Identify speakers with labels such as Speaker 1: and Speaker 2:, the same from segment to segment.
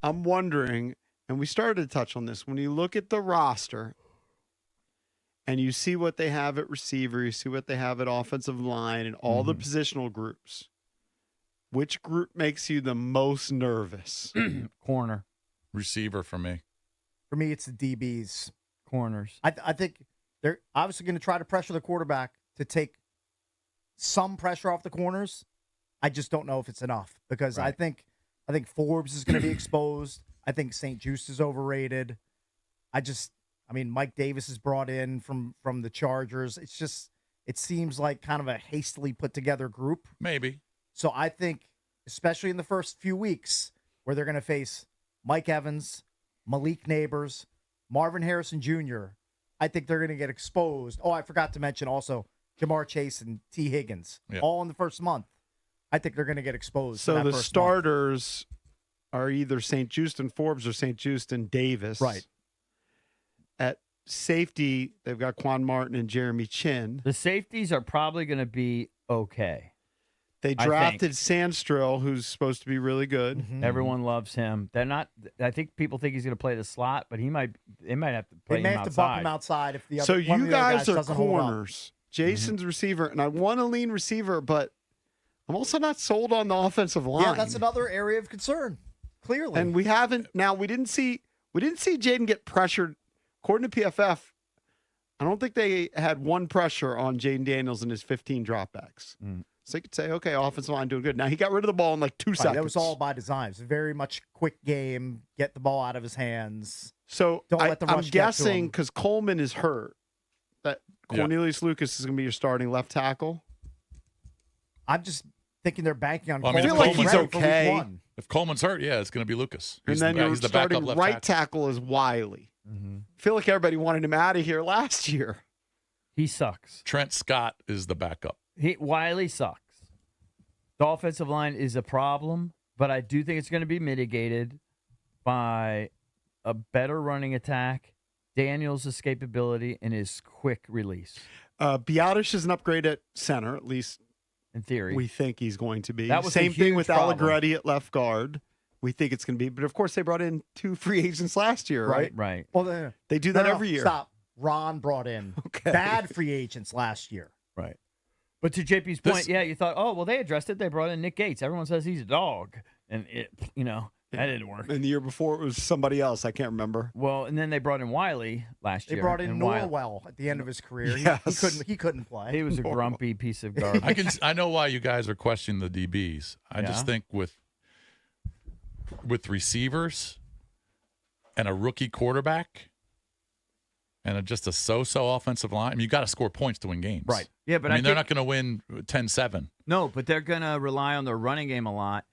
Speaker 1: I'm wondering, and we started to touch on this, when you look at the roster and you see what they have at receiver, you see what they have at offensive line and all the positional groups, which group makes you the most nervous?
Speaker 2: Corner.
Speaker 3: Receiver for me.
Speaker 4: For me, it's the DBs.
Speaker 2: Corners.
Speaker 4: I think they're obviously going to try to pressure the quarterback to take some pressure off the corners. I just don't know if it's enough because I think Forbes is going to be exposed. I think St. Juste is overrated. Mike Davis is brought in from the Chargers. It seems like kind of a hastily put together group.
Speaker 3: Maybe.
Speaker 4: So I think, especially in the first few weeks, where they're going to face Mike Evans, Malik Neighbors, Marvin Harrison Jr., I think they're going to get exposed. Oh, I forgot to mention also Jamar Chase and T. Higgins, all in the first month. I think they're going to get exposed.
Speaker 1: So the starters are either St. Juste and Forbes or St. Juste and Davis.
Speaker 4: Right.
Speaker 1: At safety, they've got Quan Martin and Jeremy Chin.
Speaker 2: The safeties are probably going to be okay.
Speaker 1: They drafted Sandstrill, who's supposed to be really good.
Speaker 2: Mm-hmm. Everyone loves him. They're not. I think people think he's going to play the slot, but they might have to play him outside.
Speaker 4: They may have to bump him outside if the other.
Speaker 1: So you guys are
Speaker 4: doesn't
Speaker 1: corners. Jason's receiver, and I want to lean receiver, but I'm also not sold on the offensive line.
Speaker 4: Yeah, that's another area of concern. Clearly,
Speaker 1: and we haven't. Now we didn't see Jaden get pressured. According to PFF, I don't think they had one pressure on Jaden Daniels in his 15 dropbacks. So you could say, okay, offensive line doing good. Now he got rid of the ball in like 2 seconds.
Speaker 4: That was all by design. It's a very much quick game. Get the ball out of his hands.
Speaker 1: So
Speaker 4: don't let the rush
Speaker 1: I'm guessing because Coleman is hurt that Cornelius Lucas is going to be your starting left tackle.
Speaker 4: I'm just thinking they're banking on.
Speaker 1: I feel like he's okay.
Speaker 3: If Coleman's hurt, it's going to be Lucas.
Speaker 1: And then your starting right tackle is Wiley. I feel like everybody wanted him out of here last year.
Speaker 2: He sucks.
Speaker 3: Trent Scott is the backup.
Speaker 2: Wiley sucks. The offensive line is a problem, but I do think it's going to be mitigated by a better running attack, Daniels' escapability, and his quick release.
Speaker 1: Biotish is an upgrade at center, at least
Speaker 2: in theory.
Speaker 1: We think he's going to be.
Speaker 2: That was
Speaker 1: Same thing with
Speaker 2: problem.
Speaker 1: Allegretti at left guard. We think it's going to be. But, of course, they brought in 2 free agents last year, right?
Speaker 2: Right.
Speaker 4: Well,
Speaker 1: they do that every year.
Speaker 4: Stop. Ron brought in bad free agents last year.
Speaker 2: Right. But to JP's point, you thought, oh, well, they addressed it. They brought in Nick Gates. Everyone says he's a dog. And, that didn't work.
Speaker 1: And the year before, it was somebody else. I can't remember.
Speaker 2: Well, and then they brought in Wiley last year.
Speaker 4: They brought in Norwell at the end of his career.
Speaker 1: Yes.
Speaker 4: He couldn't play.
Speaker 2: He was a grumpy piece of garbage.
Speaker 3: I know why you guys are questioning the DBs. I just think with receivers and a rookie quarterback and just a so-so offensive line, you got to score points to win games.
Speaker 2: Right. Yeah, but
Speaker 3: they're not going to win 10-7.
Speaker 2: No, but they're going to rely on their running game a lot.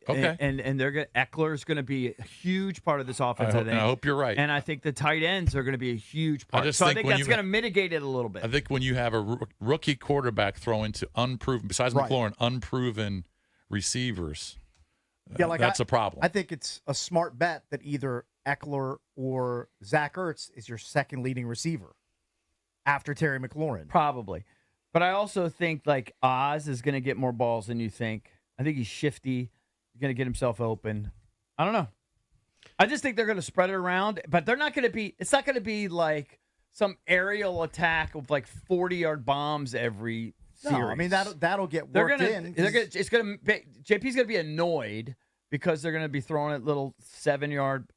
Speaker 3: Okay.
Speaker 2: And Eckler's going to be a huge part of this offense, I think.
Speaker 3: I hope you're right.
Speaker 2: And I think the tight ends are going to be a huge part. I think that's going to mitigate it a little bit.
Speaker 3: I think when you have a rookie quarterback throw into unproven, besides McLaurin, unproven receivers, that's a problem.
Speaker 4: I think it's a smart bet that either Eckler or Zach Ertz is your second leading receiver after Terry McLaurin.
Speaker 2: Probably. But I also think like Oz is going to get more balls than you think. I think he's shifty. He's going to get himself open. I don't know. I just think they're going to spread it around, but they're not going to be – it's not going to be like some aerial attack of like 40-yard bombs every series.
Speaker 4: No, I mean, that'll get worked in.
Speaker 2: JP's going to be annoyed because they're going to be throwing at little 7-yard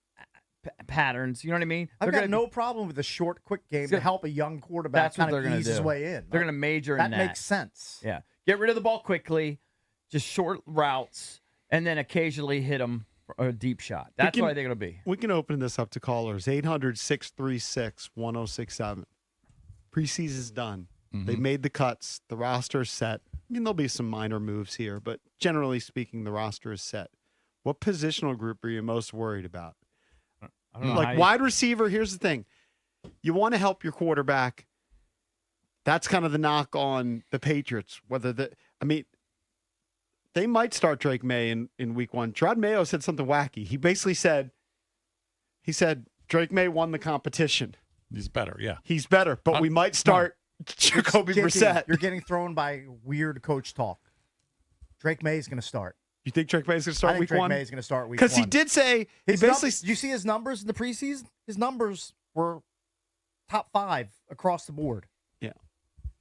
Speaker 2: patterns. You know what I mean?
Speaker 4: I've got no problem with a short, quick game to help a young quarterback kind of ease his way in.
Speaker 2: They're going to major in that.
Speaker 4: That makes sense.
Speaker 2: Yeah. Get rid of the ball quickly, just short routes, and then occasionally hit them for a deep shot. That's what I think it'll be.
Speaker 1: We can open this up to callers. 800-636-1067. Preseason's done. Mm-hmm. They've made the cuts. The roster is set. I mean, there'll be some minor moves here, but generally speaking, the roster is set. What positional group are you most worried about?
Speaker 2: I don't know.
Speaker 1: Like wide receiver, here's the thing. You want to help your quarterback. That's kind of the knock on the Patriots. They might start Drake May in week 1. Gerard Mayo said something wacky. He basically said, Drake May won the competition.
Speaker 3: He's better, yeah.
Speaker 1: He's better, but we might start Jacoby Brissett.
Speaker 4: You're getting thrown by weird coach talk. Drake May is going to start.
Speaker 1: You think Drake May is going to
Speaker 4: I
Speaker 1: start
Speaker 4: think
Speaker 1: week
Speaker 4: Drake
Speaker 1: one?
Speaker 4: May is going to start week one.
Speaker 1: Because he did say he
Speaker 4: His
Speaker 1: basically.
Speaker 4: did you see his numbers in the preseason? His numbers were top 5 across the board.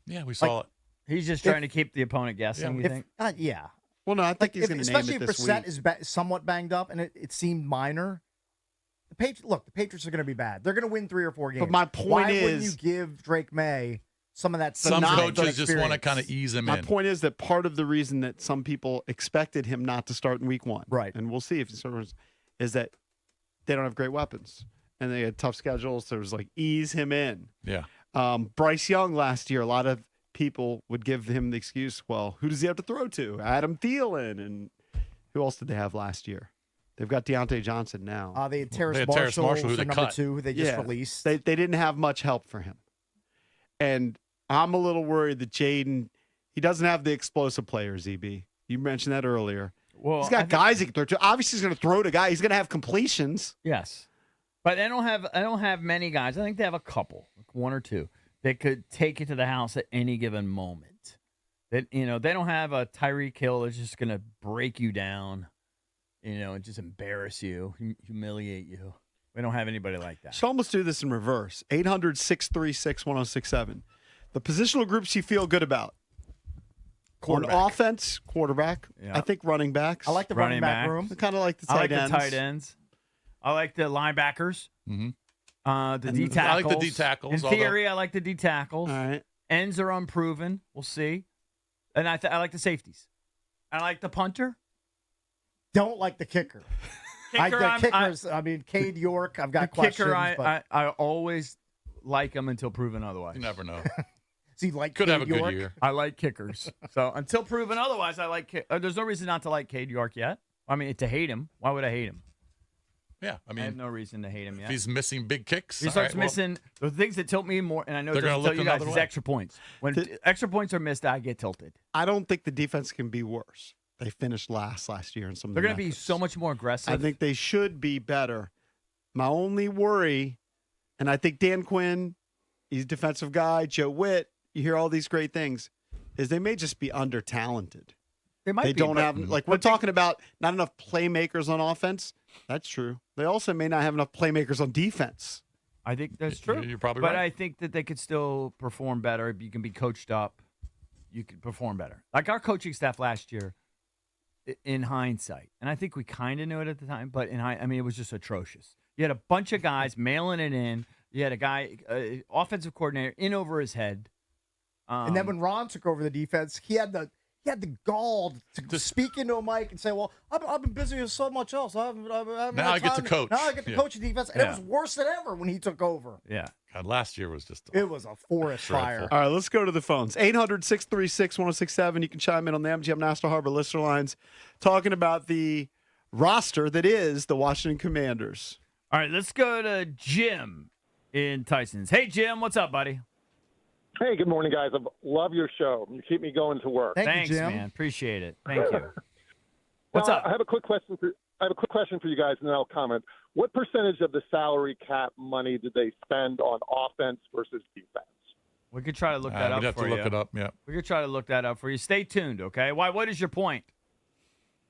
Speaker 3: Yeah, we saw it.
Speaker 2: He's just trying to keep the opponent guessing. You
Speaker 4: If,
Speaker 2: think?
Speaker 4: yeah.
Speaker 1: Well, no, I think he's going to name
Speaker 4: especially
Speaker 1: it
Speaker 4: if
Speaker 1: this
Speaker 4: Brissett
Speaker 1: week.
Speaker 4: is somewhat banged up, and it seemed minor. The Patriots are going to be bad. They're going to win 3 or 4 games.
Speaker 1: But my point
Speaker 4: Why
Speaker 1: is,
Speaker 4: wouldn't you give Drake May some of that?
Speaker 3: Some
Speaker 1: not
Speaker 3: coaches just want to kind of
Speaker 4: experience?
Speaker 3: ease him
Speaker 1: my
Speaker 3: in.
Speaker 1: point is that part of the reason that some people expected him not to start in week one,
Speaker 4: Right.
Speaker 1: and we'll see if he starts, is that they don't have great weapons and they had tough schedules. So it was like ease him in.
Speaker 3: Yeah.
Speaker 1: Bryce Young last year, a lot of people would give him the excuse, well, who does he have to throw to? Adam Thielen. And who else did they have last year? They've got Deontay Johnson now.
Speaker 4: They had Terrace
Speaker 3: They had
Speaker 4: Marshall,
Speaker 3: Terrace Marshall, who
Speaker 4: for
Speaker 3: they
Speaker 4: number
Speaker 3: cut.
Speaker 4: 2, who they just
Speaker 1: Yeah.
Speaker 4: released.
Speaker 1: They didn't have much help for him. And I'm a little worried that Jaden, he doesn't have the explosive players, EB. You mentioned that earlier.
Speaker 2: Well,
Speaker 1: He's got guys he can throw to. Obviously, he's going to throw to guys. He's going to have completions.
Speaker 2: Yes, but I don't have many guys. I think they have a couple, like 1 or 2, that could take it to the house at any given moment. That they don't have a Tyreek Hill that's just going to break you down, and just embarrass you, humiliate you. We don't have anybody like that.
Speaker 1: Should almost do this in reverse. 800-636-1067. The positional groups you feel good about. On offense, quarterback.
Speaker 2: Yeah.
Speaker 1: I think running backs.
Speaker 4: I like the running back room.
Speaker 1: I kind of like the
Speaker 2: I
Speaker 1: tight
Speaker 2: like
Speaker 1: ends.
Speaker 2: the tight ends. I like the linebackers.
Speaker 3: Mm-hmm.
Speaker 2: The D tackles.
Speaker 3: I like the D tackles.
Speaker 2: In theory, I like the D tackles.
Speaker 1: All right.
Speaker 2: Ends are unproven. We'll see. And I like the safeties. I like the punter.
Speaker 4: Don't like the kicker.
Speaker 2: Kicker,
Speaker 4: I mean, Cade York, I've got
Speaker 2: the
Speaker 4: questions.
Speaker 2: kicker,
Speaker 4: but
Speaker 2: I always like him until proven otherwise.
Speaker 3: You never know.
Speaker 4: so you like
Speaker 3: Could
Speaker 4: Cade
Speaker 3: have a good
Speaker 4: York?
Speaker 3: year.
Speaker 2: I like kickers. So until proven otherwise, I like. There's no reason not to like Cade York yet. I mean, to hate him. Why would I hate him?
Speaker 3: Yeah, I
Speaker 2: I have
Speaker 3: mean,
Speaker 2: no reason to hate him
Speaker 3: if
Speaker 2: yet.
Speaker 3: he's missing big kicks,
Speaker 2: He
Speaker 3: all
Speaker 2: starts
Speaker 3: right, well,
Speaker 2: missing the things that tilt me more, and I know it
Speaker 3: They're gonna
Speaker 2: doesn't tell
Speaker 3: look
Speaker 2: you guys
Speaker 3: another
Speaker 2: is
Speaker 3: way.
Speaker 2: extra points. When extra points are missed, I get tilted.
Speaker 1: I don't think the defense can be worse. They finished last year in some of the
Speaker 2: They're going to be
Speaker 1: metrics.
Speaker 2: so much more aggressive.
Speaker 1: I think they should be better. My only worry, and I think Dan Quinn, he's a defensive guy, Joe Witt, you hear all these great things, is they may just be under-talented.
Speaker 2: they might
Speaker 1: They
Speaker 2: be,
Speaker 1: don't
Speaker 2: but-
Speaker 1: have, like, we're talking about not enough playmakers on offense. That's true. They also may not have enough playmakers on defense.
Speaker 2: I think that's true.
Speaker 3: You're probably
Speaker 2: but
Speaker 3: right.
Speaker 2: I think that they could still perform better. If you can be coached up, you could perform better. Like our coaching staff last year, in hindsight, and I think we kind of knew it at the time, but it was just atrocious. You had a bunch of guys mailing it in. You had a guy, offensive coordinator, in over his head.
Speaker 4: And then when Ron took over the defense, he had the gall to speak into a mic and say, "Well, I've been busy with so much else. I haven't
Speaker 3: Now
Speaker 4: had
Speaker 3: I get to
Speaker 4: time.
Speaker 3: coach."
Speaker 4: Now I get to
Speaker 3: Yeah.
Speaker 4: coach the defense." And it was worse than ever when he took over.
Speaker 2: Yeah.
Speaker 3: God, last year was just
Speaker 4: It was a forest fire.
Speaker 3: Dreadful.
Speaker 1: All right, let's go to the phones. 800-636-1067. You can chime in on the MGM National Harbor listener lines talking about the roster that is the Washington Commanders.
Speaker 2: All right, let's go to Jim in Tyson's. Hey, Jim, what's up, buddy?
Speaker 5: Hey, good morning, guys. I love your show. You keep me going to work.
Speaker 2: Thanks,
Speaker 4: you, Jim.
Speaker 2: man. Appreciate it. Thank you. What's
Speaker 5: Now,
Speaker 2: up?
Speaker 5: I have a quick question for you guys, and then I'll comment. What percentage of the salary cap money did they spend on offense versus defense?
Speaker 2: We could try to look that up
Speaker 3: we'd have
Speaker 2: for
Speaker 3: to
Speaker 2: you.
Speaker 3: look it up. Yeah.
Speaker 2: We could try to look that up for you. Stay tuned, okay? Why? What is your point?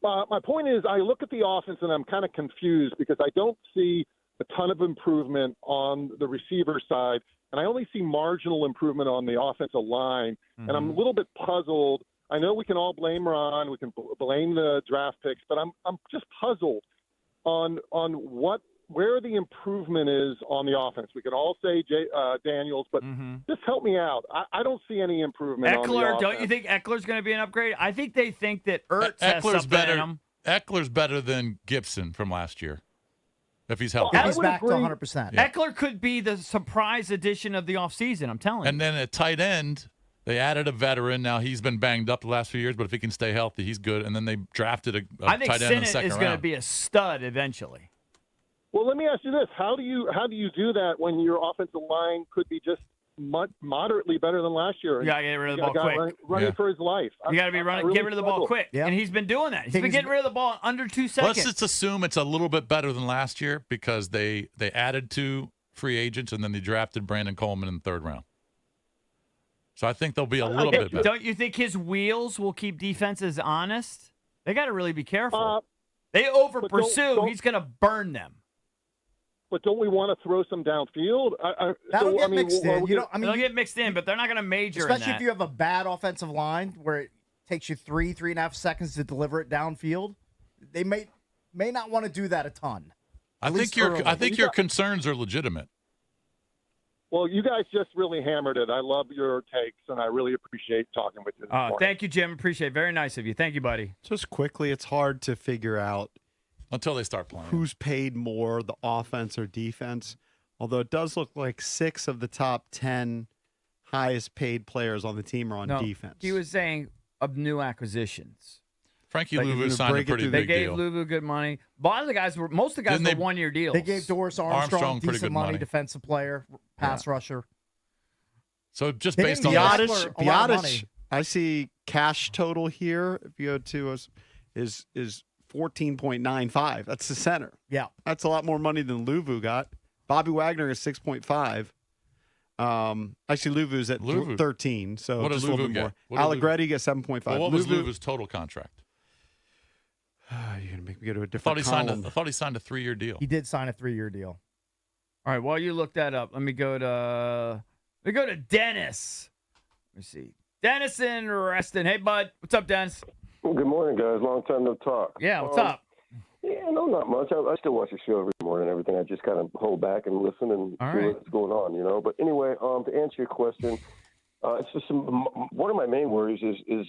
Speaker 5: My point is, I look at the offense and I'm kind of confused because I don't see a ton of improvement on the receiver side, and I only see marginal improvement on the offensive line. And I'm a little bit puzzled. I know we can all blame Ron, we can blame the draft picks, but I'm just puzzled on where the improvement is on the offense. We can all say Daniels, but just help me out. I don't see any improvement on the
Speaker 2: Eckler,
Speaker 5: offense.
Speaker 2: don't you think Eckler's going to be an upgrade? I think they think that Ertz has
Speaker 3: Eckler's
Speaker 2: something
Speaker 3: better.
Speaker 2: in him.
Speaker 3: Eckler's better than Gibson from last year, if he's healthy.
Speaker 5: I
Speaker 4: He's
Speaker 5: would
Speaker 4: back to
Speaker 5: agree.
Speaker 4: 100%.
Speaker 2: Eckler could be the surprise addition of the offseason, I'm telling
Speaker 3: And
Speaker 2: you.
Speaker 3: then at tight end, they added a veteran. Now he's been banged up the last few years, but if he can stay healthy, he's good. And then they drafted a
Speaker 2: I think
Speaker 3: tight end in the
Speaker 2: Sinnott
Speaker 3: second
Speaker 2: is going to
Speaker 3: round.
Speaker 2: be a stud eventually.
Speaker 5: Well, let me ask you this: How do you do that when your offensive line could be just moderately better than last year?
Speaker 2: You got to get rid of the
Speaker 5: got
Speaker 2: ball
Speaker 5: a guy
Speaker 2: quick.
Speaker 5: running
Speaker 3: Yeah.
Speaker 5: for his life.
Speaker 2: You got to be running, get rid of the ball quick.
Speaker 4: Yeah.
Speaker 2: And he's been doing that. He's been
Speaker 4: King's-
Speaker 2: getting rid of the ball in under 2 seconds.
Speaker 3: Let's just assume it's a little bit better than last year because they added 2 free agents and then they drafted Brandon Coleman in the 3rd round. So I think they'll be a little bit better.
Speaker 2: Don't you think his wheels will keep defenses honest? They got to really be careful. They
Speaker 5: but
Speaker 2: over
Speaker 5: don't-
Speaker 2: pursue.
Speaker 5: don't-
Speaker 2: He's going to burn them.
Speaker 5: But don't we want to throw some downfield?
Speaker 4: That'll get mixed in. You know, I mean,
Speaker 2: They'll get mixed in, but they're not going to major in
Speaker 4: especially
Speaker 2: that.
Speaker 4: if you have a bad offensive line where it takes you 3.5 seconds to deliver it downfield. They may not want to do that a ton.
Speaker 3: I think your concerns are legitimate.
Speaker 5: Well, you guys just really hammered it. I love your takes, and I really appreciate talking with you this morning.
Speaker 2: Thank you, Jim. Appreciate it. Very nice of you. Thank you, buddy.
Speaker 1: Just quickly, it's hard to figure out
Speaker 3: Until they start playing.
Speaker 1: who's paid more, the offense or defense. Although it does look like 6 of the top 10 highest paid players on the team are on defense.
Speaker 2: He was saying of new acquisitions.
Speaker 3: Frankie
Speaker 1: Like,
Speaker 3: Louvu
Speaker 1: you
Speaker 3: signed a
Speaker 1: break it
Speaker 3: pretty
Speaker 1: through-
Speaker 3: big
Speaker 2: They gave
Speaker 3: deal.
Speaker 2: Louvu good money. Most of the guys were 1-year deals.
Speaker 4: They gave Doris Armstrong
Speaker 3: pretty
Speaker 4: decent
Speaker 3: good
Speaker 4: money,
Speaker 3: money.
Speaker 4: defensive player, pass rusher.
Speaker 3: So just
Speaker 4: They
Speaker 3: based
Speaker 4: didn't
Speaker 3: on
Speaker 4: give
Speaker 3: that,
Speaker 4: Eckler a lot of money.
Speaker 1: Biotic, I see cash total here. If you go to us, is 14.95. That's the center.
Speaker 4: Yeah.
Speaker 1: That's a lot more money than Louvu got. Bobby Wagner is 6.5. Actually, Louvu's at
Speaker 3: Louvu.
Speaker 1: 13. So
Speaker 3: What did
Speaker 1: just a little
Speaker 3: Louvu
Speaker 1: bit
Speaker 3: get?
Speaker 1: more.
Speaker 3: What did
Speaker 1: Allegretti gets 7.5.
Speaker 3: well, what was
Speaker 1: Louvu-
Speaker 3: Louvu's total contract?
Speaker 1: You're gonna make me go to a
Speaker 3: I
Speaker 1: different column.
Speaker 3: thought he signed a 3-year deal.
Speaker 4: He did sign a 3-year deal.
Speaker 2: All right, while you look that up, let me go to Dennis. Let me see. Dennis in Reston. Hey, bud. What's up, Dennis?
Speaker 6: Well, good morning, guys. Long time no talk.
Speaker 2: Yeah, what's up?
Speaker 6: Yeah, no, not much. I still watch the show every morning and everything. I just kind of hold back and listen and
Speaker 2: All
Speaker 6: see
Speaker 2: right.
Speaker 6: what's going on, you know. But anyway, to answer your question, it's just one of my main worries is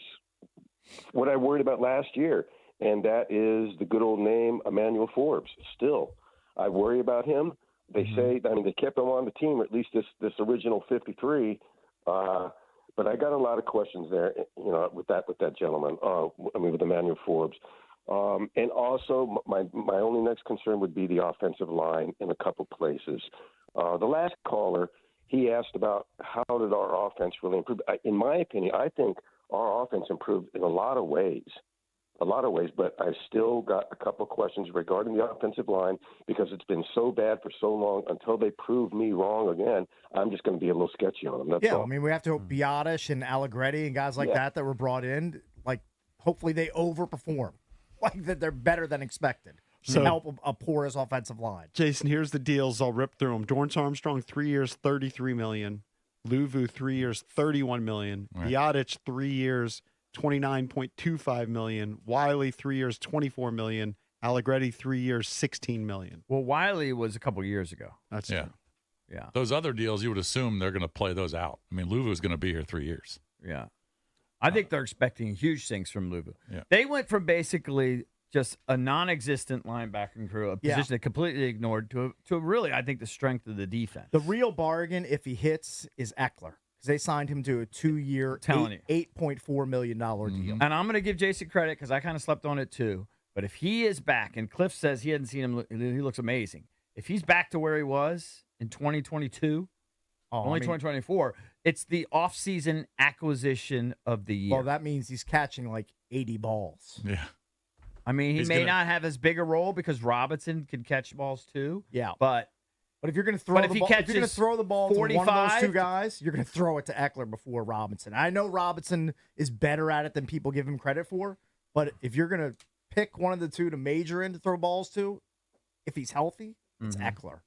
Speaker 6: what I worried about last year, and that is the good old name Emmanuel Forbes. Still, I worry about him. They say, I mean, they kept him on the team, or at least this original 53. But I got a lot of questions there, you know, with that gentleman. With Emmanuel Forbes. And also, my only next concern would be the offensive line in a couple places. The last caller, he asked about how did our offense really improve. In my opinion, I think our offense improved in a lot of ways, but I still got a couple questions regarding the offensive line because it's been so bad for so long. Until they prove me wrong again, I'm just going to be a little sketchy on them. That's all.
Speaker 4: I mean, we have to hope Biotic and Allegretti and guys like that were brought in, like, hopefully they overperform. Like, that they're better than expected to help a porous offensive line.
Speaker 1: Jason, here's the deals. I'll rip through them. Dorrance Armstrong, 3 years, $33 million. Louvu, 3 years, $31 million.
Speaker 3: Right.
Speaker 1: Biotic, 3 years, $29.25 million. Wiley, 3 years, $24 million. Allegretti, 3 years, $16 million.
Speaker 2: Well, Wiley was a couple years ago.
Speaker 1: That's
Speaker 3: Yeah.
Speaker 1: true.
Speaker 2: Yeah.
Speaker 3: Those other deals, you would assume they're going to play those out. I mean, Louvu is going to be here 3 years.
Speaker 2: Yeah. I think they're expecting huge things from Louvu.
Speaker 3: Yeah.
Speaker 2: They went from basically just a non-existent linebacking crew, a position they completely ignored, to really, I think, the strength of the defense.
Speaker 4: The real bargain, if he hits, is Eckler. Because they signed him to a 2-year, $8.4 million deal.
Speaker 2: And I'm going to give Jason credit because I kind of slept on it too. But if he is back, and Cliff says he hadn't seen him, he looks amazing. If he's back to where he was in 2022, only 2024, it's the offseason acquisition of the year.
Speaker 4: Well, that means he's catching like 80 balls.
Speaker 3: Yeah.
Speaker 2: I mean, he
Speaker 3: He's
Speaker 2: may
Speaker 3: gonna-
Speaker 2: not have as big a role because Robinson can catch balls too.
Speaker 4: Yeah.
Speaker 2: But
Speaker 4: if you're going to throw
Speaker 2: But if
Speaker 4: the
Speaker 2: he
Speaker 4: ball, if you're going to
Speaker 2: catches
Speaker 4: throw the ball to one of those
Speaker 2: 45
Speaker 4: two guys, you're going to throw it to Eckler before Robinson. I know Robinson is better at it than people give him credit for, but if you're going to pick one of the two to major in to throw balls to, if he's healthy, it's Eckler.